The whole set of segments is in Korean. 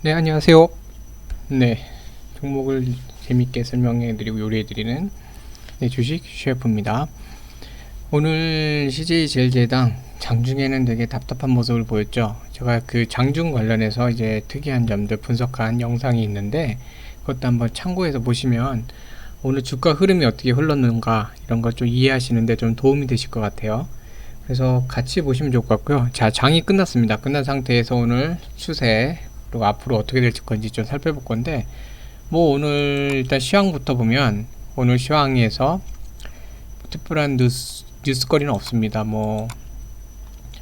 네, 안녕하세요. 네, 종목을 재밌게 설명해드리고 요리해드리는 주식 셰프입니다. 오늘 CJ제일제당 장중에는 되게 답답한 모습을 보였죠. 제가 그 장중 관련해서 이제 특이한 점들 분석한 영상이 있는데 그것도 한번 참고해서 보시면 오늘 주가 흐름이 어떻게 흘렀는가 이런 걸 좀 이해하시는데 좀 도움이 되실 것 같아요. 그래서 같이 보시면 좋을 것 같고요. 자, 장이 끝났습니다. 끝난 상태에서 오늘 추세 그리고 앞으로 어떻게 될지 건지 좀 살펴볼 건데 뭐 오늘 일단 시황부터 보면 오늘 시황에서 특별한 뉴스거리는 없습니다. 뭐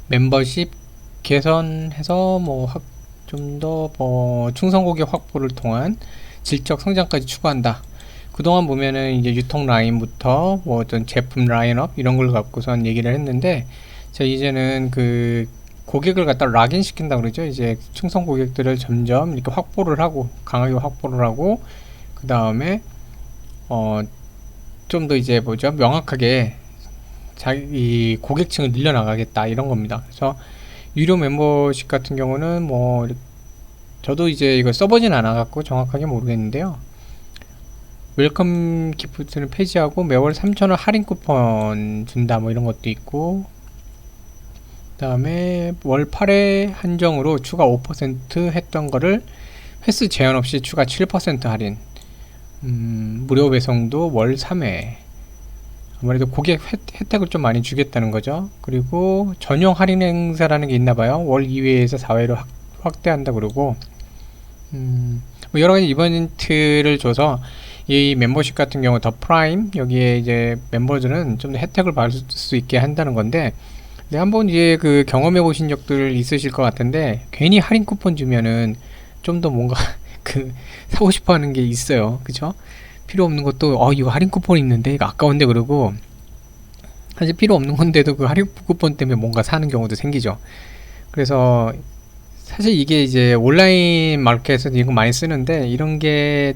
멤버십 개선해서 뭐 좀 더 뭐 충성 고객 확보를 통한 질적 성장까지 추구한다. 그동안 보면은 이제 유통 라인부터 뭐 어떤 제품 라인업 이런 걸 갖고선 얘기를 했는데 자 이제는 그 고객을 갖다 락인 시킨다 그러죠. 이제 충성 고객들을 점점 이렇게 확보를 하고 강하게 확보를 하고 그 다음에 좀 더 이제 뭐죠 명확하게 자기 고객층을 늘려나가겠다 이런 겁니다. 그래서 유료 멤버십 같은 경우는 뭐 저도 이제 이거 써보진 않아갖고 정확하게 모르겠는데요. 웰컴 기프트는 폐지하고 매월 3,000원 할인 쿠폰 준다 뭐 이런 것도 있고 그 다음에 월 8회 한정으로 추가 5% 했던 거를 횟수 제한 없이 추가 7% 할인 무료 배송도 월 3회 아무래도 고객 혜택을 좀 많이 주겠다는 거죠. 그리고 전용 할인 행사라는 게 있나봐요. 월 2회에서 4회로 확대한다 그러고 뭐 여러 가지 이벤트를 줘서 이 멤버십 같은 경우 더 프라임 여기에 이제 멤버들은 좀 더 혜택을 받을 수 있게 한다는 건데 네, 한번 이제 그 경험해 보신 적들 있으실 것 같은데 괜히 할인 쿠폰 주면은 좀 더 뭔가 그 사고 싶어 하는 게 있어요. 그쵸? 필요 없는 것도 이거 할인 쿠폰 있는데 이거 아까운데 그러고 사실 필요 없는 건데도 그 할인 쿠폰 때문에 뭔가 사는 경우도 생기죠. 그래서 사실 이게 이제 온라인 마켓에서 이거 많이 쓰는데 이런 게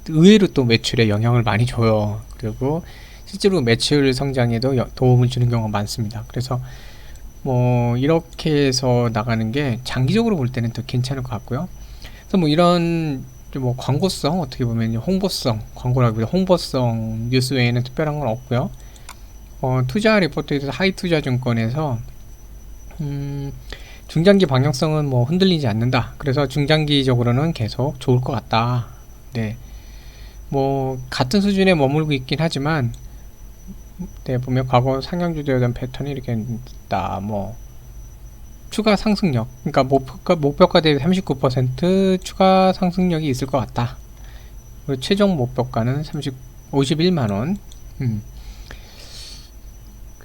의외로 또 매출에 영향을 많이 줘요. 그리고 실제로 매출 성장에도 도움을 주는 경우가 많습니다. 그래서 뭐 이렇게 해서 나가는 게 장기적으로 볼 때는 더 괜찮을 것 같고요. 그래서 뭐 이런 뭐 광고성 어떻게 보면 홍보성 광고라고 해서 홍보성 뉴스 외에는 특별한 건 없고요. 투자 리포트에서 하이투자증권에서 중장기 방향성은 뭐 흔들리지 않는다. 그래서 중장기적으로는 계속 좋을 것 같다. 네. 뭐 같은 수준에 머물고 있긴 하지만 네, 보면 과거 상향주도였던 패턴이 이렇게 있다. 뭐 추가 상승력, 그러니까 목표가 대비 39% 추가 상승력이 있을 것 같다. 그리고 최종 목표가는 51만 원.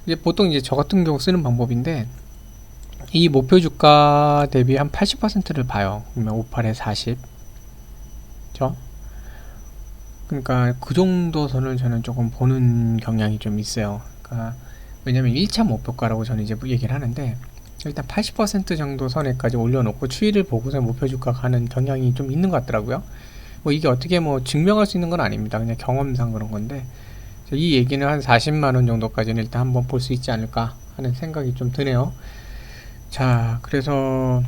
이제 보통 이제 저 같은 경우 쓰는 방법인데 이 목표 주가 대비 한 80%를 봐요. 그러면 58에 40. 그죠? 그러니까 그 정도 선을 저는 조금 보는 경향이 좀 있어요. 그러니까 왜냐면 1차 목표가라고 저는 이제 얘기를 하는데 일단 80% 정도 선에까지 올려놓고 추이를 보고서 목표 주가 가는 경향이 좀 있는 것 같더라고요. 뭐 이게 어떻게 뭐 증명할 수 있는 건 아닙니다. 그냥 경험상 그런 건데 이 얘기는 한 40만원 정도까지는 일단 한번 볼 수 있지 않을까 하는 생각이 좀 드네요. 자, 그래서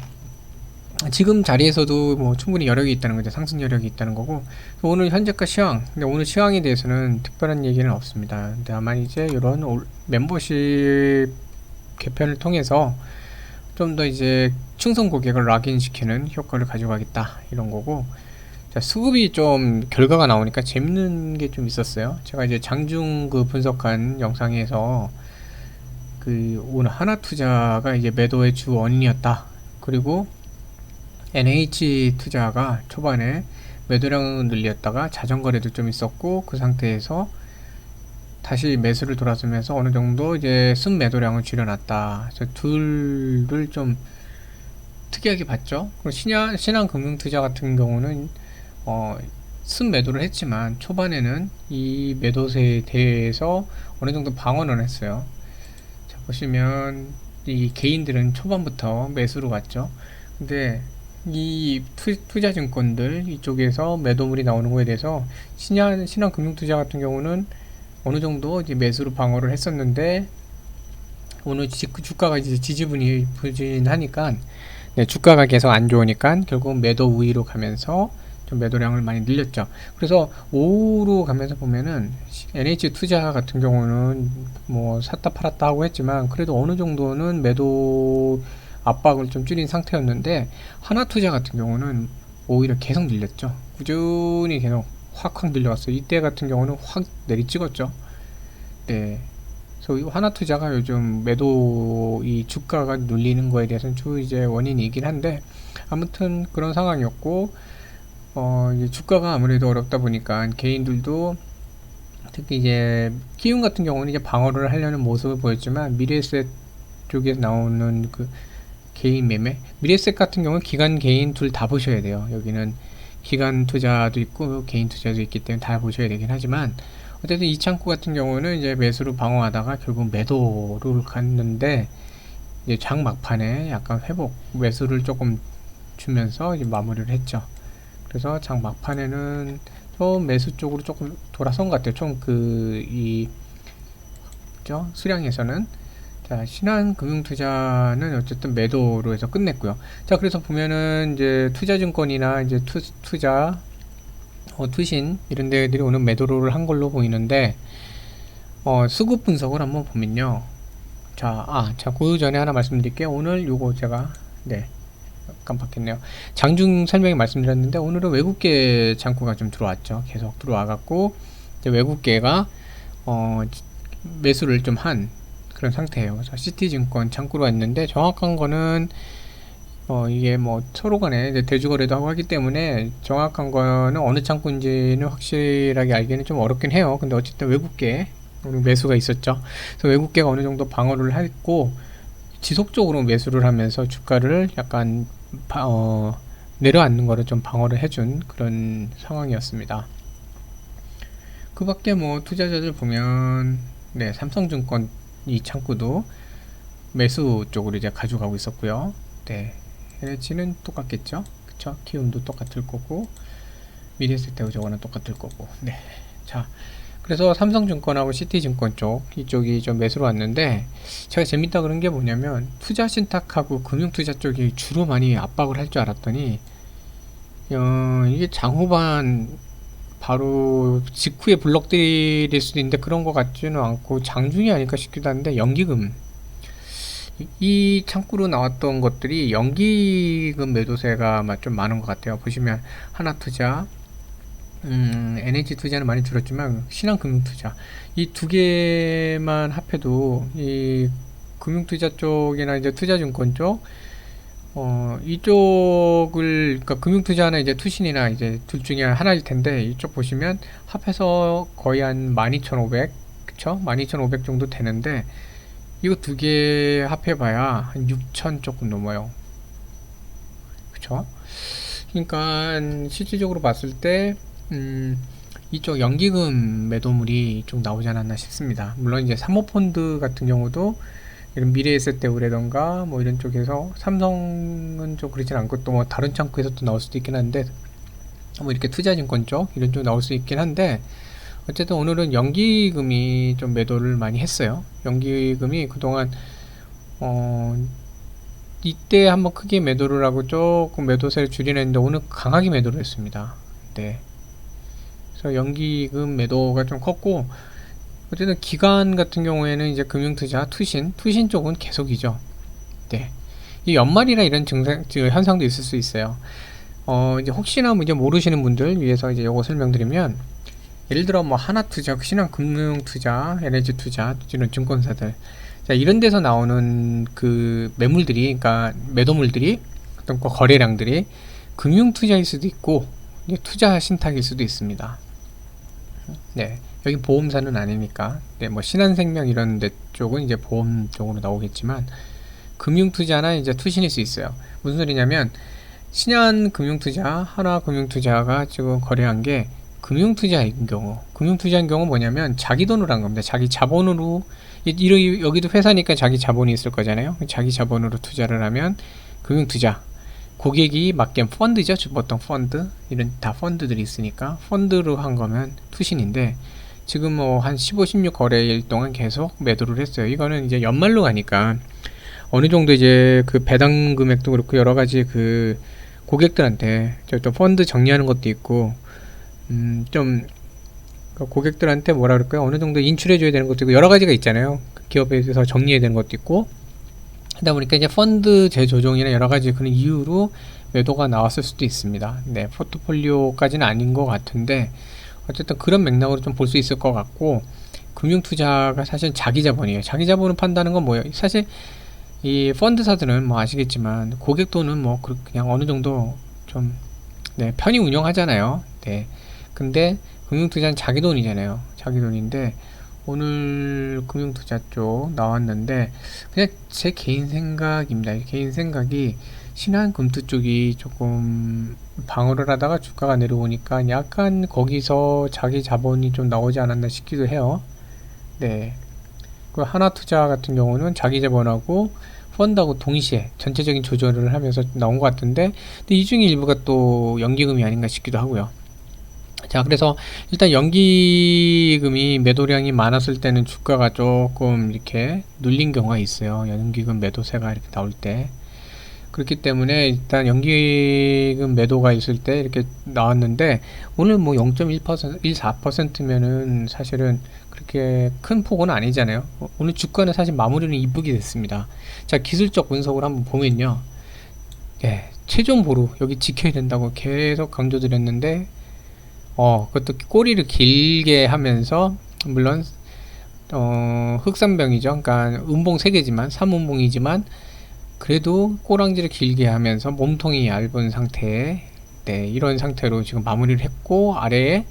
지금 자리에서도 뭐 충분히 여력이 있다는 거죠. 상승 여력이 있다는 거고 오늘 현재가 시황 근데 오늘 시황에 대해서는 특별한 얘기는 없습니다. 다만 이제 이런 멤버십 개편을 통해서 좀 더 이제 충성 고객을 락인 시키는 효과를 가져가겠다 이런 거고 자, 수급이 좀 결과가 나오니까 재밌는 게 좀 있었어요. 제가 이제 장중 그 분석한 영상에서 그 오늘 하나투자가 이제 매도의 주 원인이었다. 그리고 NH투자가 초반에 매도량을 늘렸다가 자전거래도 좀 있었고 그 상태에서 다시 매수를 돌아서면서 어느 정도 이제 순매도량을 줄여놨다. 그래서 둘을 좀 특이하게 봤죠. 그리고 신한금융투자 같은 경우는 순매도를 했지만 초반에는 이 매도세에 대해서 어느 정도 방어는 했어요. 자 보시면 이 개인들은 초반부터 매수로 갔죠. 근데 이 투자증권들 이쪽에서 매도물이 나오는 거에 대해서 신한금융투자 같은 경우는 어느 정도 이제 매수로 방어를 했었는데 오늘 주가가 이제 지지부진하니까 네, 주가가 계속 안 좋으니까 결국 매도 우위로 가면서 좀 매도량을 많이 늘렸죠. 그래서 오후로 가면서 보면은 NH 투자 같은 경우는 뭐 샀다 팔았다 하고 했지만 그래도 어느 정도는 매도 압박을 좀 줄인 상태였는데 하나투자 같은 경우는 오히려 계속 늘렸죠. 꾸준히 계속 확 늘려왔어요. 이때 같은 경우는 확 내리찍었죠. 네. 그래서 이 하나투자가 요즘 매도 이 주가가 눌리는 거에 대해서는 주 이제 원인이긴 한데 아무튼 그런 상황이었고 이제 주가가 아무래도 어렵다 보니까 개인들도 특히 이제 키움 같은 경우는 이제 방어를 하려는 모습을 보였지만 미래에셋 쪽에서 나오는 그 개인 매매 미래에셋 같은 경우는 기관 개인 둘 다 보셔야 돼요. 여기는 기관 투자도 있고 개인 투자도 있기 때문에 다 보셔야 되긴 하지만 어쨌든 이 창구 같은 경우는 이제 매수로 방어하다가 결국 매도를 갔는데 이제 장 막판에 약간 회복 매수를 조금 주면서 이제 마무리를 했죠. 그래서 장 막판에는 좀 매수 쪽으로 조금 돌아선 것 같아요. 좀 수량에서는. 자, 신한금융투자는 어쨌든 매도로 해서 끝냈고요. 자, 그래서 보면은 이제 투자증권이나 이제 투자, 투신 이런 데들이 오늘 매도를 한 걸로 보이는데, 수급 분석을 한번 보면요. 자, 그 전에 하나 말씀드릴게요. 오늘 요거 제가, 네, 깜빡했네요. 장중 설명에 말씀드렸는데, 오늘은 외국계 창구가 좀 들어왔죠. 계속 들어와갖고, 이제 외국계가, 매수를 좀 한 그런 상태예요. 그래서 시티증권 창구로 왔는데, 정확한 거는, 이게 뭐 서로 간에 이제 대주거래도 하고 하기 때문에 정확한 거는 어느 창구인지는 확실하게 알기는 좀 어렵긴 해요. 근데 어쨌든 외국계 오늘 매수가 있었죠. 그래서 외국계가 어느 정도 방어를 했고 지속적으로 매수를 하면서 주가를 약간 내려앉는 거를 좀 방어를 해준 그런 상황이었습니다. 그 밖에 뭐 투자자들 보면 네, 삼성증권 이 창구도 매수 쪽으로 이제 가져가고 있었고요. 네, LH는 똑같겠죠. 그쵸? 키움도 똑같을 거고 미래에셋하고 저거는 똑같을 거고. 네, 자, 그래서 삼성증권하고 시티증권 쪽 이쪽이 좀 매수로 왔는데 제가 재밌다 그런 게 뭐냐면 투자신탁하고 금융투자 쪽이 주로 많이 압박을 할 줄 알았더니 이게 장후반 바로 직후에 블록들일 수도 있는데 그런 것 같지는 않고 장중이 아닐까 싶기도 한데 연기금 이 창구로 나왔던 것들이 연기금 매도세가 좀 많은 것 같아요. 보시면 하나투자, NH투자는 많이 줄었지만 신한금융투자 이 두 개만 합해도 이 금융투자 쪽이나 이제 투자증권 쪽 이쪽을 그러니까 금융투자는 이제 투신이나 이제 둘 중에 하나일 텐데 이쪽 보시면 합해서 거의 한 12,500 그쵸? 12,500 정도 되는데 이거 두 개 합해봐야 한 6천 조금 넘어요. 그쵸? 그러니까 실질적으로 봤을 때 이쪽 연기금 매도물이 좀 나오지 않았나 싶습니다. 물론 이제 사모펀드 같은 경우도 이런 미래에셋대우라던가 뭐 이런 쪽에서 삼성은 좀 그렇진 않고 또 뭐 다른 창구에서 또 나올 수도 있긴 한데 뭐 이렇게 투자증권 쪽 이런 쪽 나올 수 있긴 한데 어쨌든 오늘은 연기금이 좀 매도를 많이 했어요. 연기금이 그동안 이때 한번 크게 매도를 하고 조금 매도세를 줄이는데 오늘 강하게 매도를 했습니다. 네. 그래서 연기금 매도가 좀 컸고 어쨌든 기관 같은 경우에는 이제 금융투자, 투신 쪽은 계속이죠. 네. 이 연말이나 이런 현상도 있을 수 있어요. 이제 혹시나 뭐 이제 모르시는 분들 위해서 이제 요거 설명드리면 예를 들어 뭐 하나투자, 신한금융투자, NH투자 이런 증권사들 자, 이런 데서 나오는 그 매물들이 그러니까 매도물들이 어떤 거래량들이 금융투자일 수도 있고 이제 투자 신탁일 수도 있습니다. 네. 여기 보험사는 아니니까 네, 뭐 신한생명 이런 데 쪽은 이제 보험 쪽으로 나오겠지만 금융투자나 이제 투신일 수 있어요. 무슨 소리냐면 신한금융투자, 하나금융투자가 지금 거래한 게 금융투자인 경우 뭐냐면 자기 돈으로 한 겁니다. 자기 자본으로 여기도 회사니까 자기 자본이 있을 거잖아요. 자기 자본으로 투자를 하면 금융투자 고객이 맡긴 펀드죠. 보통 펀드 이런 다 펀드들이 있으니까 펀드로 한 거면 투신인데 지금 뭐 한 15, 16 거래일 동안 계속 매도를 했어요. 이거는 이제 연말로 가니까 어느 정도 이제 그 배당 금액도 그렇고 여러 가지 그 고객들한테 또 펀드 정리하는 것도 있고 좀 고객들한테 뭐라 그럴까요? 어느 정도 인출해 줘야 되는 것도 있고 여러 가지가 있잖아요. 기업에서 정리해야 되는 것도 있고 하다 보니까 이제 펀드 재조정이나 여러 가지 그런 이유로 매도가 나왔을 수도 있습니다. 네, 포트폴리오까지는 아닌 것 같은데 어쨌든 그런 맥락으로 좀 볼 수 있을 것 같고 금융투자가 사실 자기 자본이에요. 자기 자본을 판다는 건 뭐예요? 사실 이 펀드사들은 뭐 아시겠지만 고객 돈은 뭐 그냥 어느 정도 좀 네, 편히 운영하잖아요. 네. 근데 금융투자는 자기 돈이잖아요. 자기 돈인데 오늘 금융투자 쪽 나왔는데 그냥 제 개인 생각입니다. 개인 생각이 신한금투 쪽이 조금 방어를 하다가 주가가 내려오니까 약간 거기서 자기 자본이 좀 나오지 않았나 싶기도 해요. 네. 그 하나투자 같은 경우는 자기 자본하고 펀드하고 동시에 전체적인 조절을 하면서 나온 것 같은데 근데 이 중에 일부가 또 연기금이 아닌가 싶기도 하고요. 자, 그래서 일단 연기금이 매도량이 많았을 때는 주가가 조금 이렇게 눌린 경우가 있어요. 연기금 매도세가 이렇게 나올 때. 그렇기 때문에 일단 연기금 매도가 있을 때 이렇게 나왔는데 오늘 뭐 0.1%, 1.4%면은 사실은 그렇게 큰 폭은 아니잖아요. 오늘 주가는 사실 마무리는 이쁘게 됐습니다. 자, 기술적 분석을 한번 보면요. 예, 최종 보루 여기 지켜야 된다고 계속 강조드렸는데 그것도 꼬리를 길게 하면서 물론 흑산병이죠. 그러니까 음봉 3개지만 3음봉이지만 그래도 꼬랑지를 길게 하면서 몸통이 얇은 상태 네, 이런 상태로 지금 마무리를 했고 아래에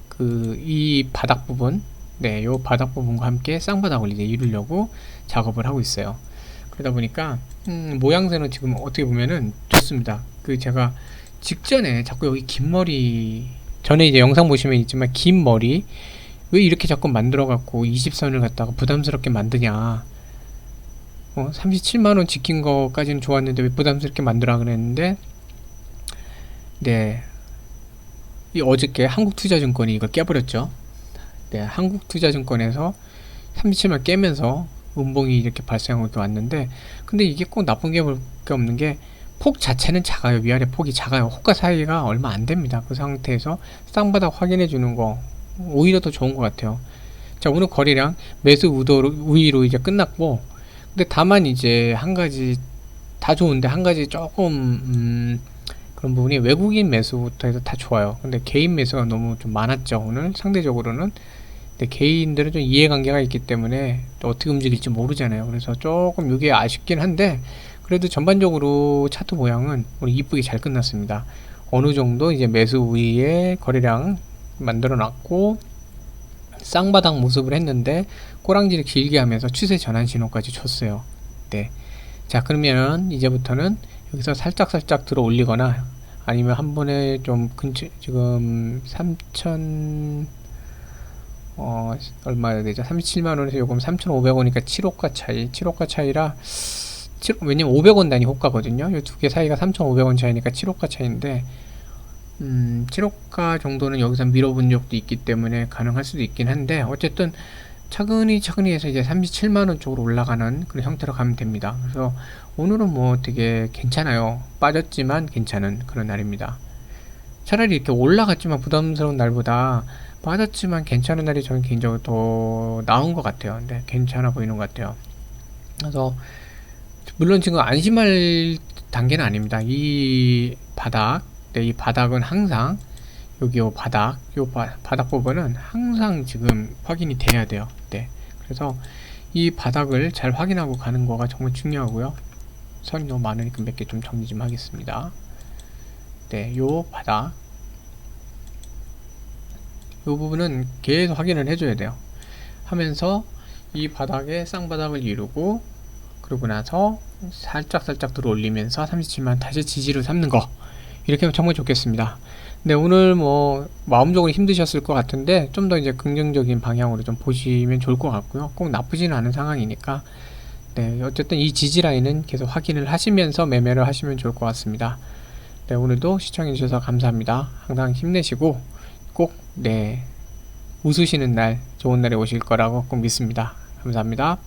그 이 바닥 부분 네, 요 바닥 부분과 함께 쌍바닥을 이제 이루려고 작업을 하고 있어요. 그러다 보니까 모양새는 지금 어떻게 보면은 좋습니다. 그 제가 직전에 자꾸 여기 긴 머리 전에 이제 영상 보시면 있지만 긴 머리 왜 이렇게 자꾸 만들어 갖고 20선을 갖다가 부담스럽게 만드냐 37만원 지킨 거까지는 좋았는데 왜 부담스럽게 만들어 그랬는데 네, 이 어저께 한국투자증권이 이걸 깨버렸죠. 네, 한국투자증권에서 37만 깨면서 음봉이 이렇게 발생하고 이렇게 왔는데 근데 이게 꼭 나쁜 게 볼 게 없는 게 폭 자체는 작아요. 위아래 폭이 작아요. 호가 사이가 얼마 안 됩니다. 그 상태에서 쌍바닥 확인해 주는 거 오히려 더 좋은 것 같아요. 자, 오늘 거래량 매수 우위로 이제 끝났고 근데 다만 이제 한 가지 다 좋은데 한 가지 조금 그런 부분이 외국인 매수부터 해서 다 좋아요. 근데 개인 매수가 너무 좀 많았죠. 오늘 상대적으로는 근데 개인들은 좀 이해관계가 있기 때문에 또 어떻게 움직일지 모르잖아요. 그래서 조금 이게 아쉽긴 한데 그래도 전반적으로 차트 모양은 오늘 이쁘게 잘 끝났습니다. 어느 정도 이제 매수 우위에 거래량 만들어 놨고 쌍바닥 모습을 했는데 꼬랑지를 길게 하면서 추세 전환 신호까지 줬어요. 네. 자, 그러면 이제부터는 여기서 살짝 들어 올리거나 아니면 한 번에 좀 근처 지금 3천 얼마야 되죠? 37만원에서 요금 3,500원이니까 7호가 차이 7호가 차이라 왜냐면 500원 단위 호가거든요. 이 두 개 사이가 3,500원 차이니까 7호가 차이인데 7호가 정도는 여기서 밀어본 적도 있기 때문에 가능할 수도 있긴 한데 어쨌든 차근히 해서 이제 37만원 쪽으로 올라가는 그런 형태로 가면 됩니다. 그래서 오늘은 뭐 되게 괜찮아요. 빠졌지만 괜찮은 그런 날입니다. 차라리 이렇게 올라갔지만 부담스러운 날보다 빠졌지만 괜찮은 날이 저는 개인적으로 더 나은 것 같아요. 근데 괜찮아 보이는 것 같아요. 그래서 물론 지금 안심할 단계는 아닙니다. 이 바닥, 네, 이 바닥은 항상 여기 요 바닥, 바닥 부분은 항상 지금 확인이 돼야 돼요. 네, 그래서 이 바닥을 잘 확인하고 가는 거가 정말 중요하고요. 선이 너무 많으니까 몇 개 좀 정리 좀 하겠습니다. 네, 요 바닥, 요 부분은 계속 확인을 해줘야 돼요. 하면서 이 바닥에 쌍바닥을 이루고 그러고 나서 살짝 들어 올리면서 37만 다시 지지를 삼는 거 이렇게 하면 정말 좋겠습니다. 네, 오늘 뭐 마음적으로 힘드셨을 것 같은데 좀 더 이제 긍정적인 방향으로 좀 보시면 좋을 것 같고요. 꼭 나쁘지는 않은 상황이니까 네, 어쨌든 이 지지 라인은 계속 확인을 하시면서 매매를 하시면 좋을 것 같습니다. 네, 오늘도 시청해 주셔서 감사합니다. 항상 힘내시고 꼭 네, 웃으시는 날, 좋은 날이 오실 거라고 꼭 믿습니다. 감사합니다.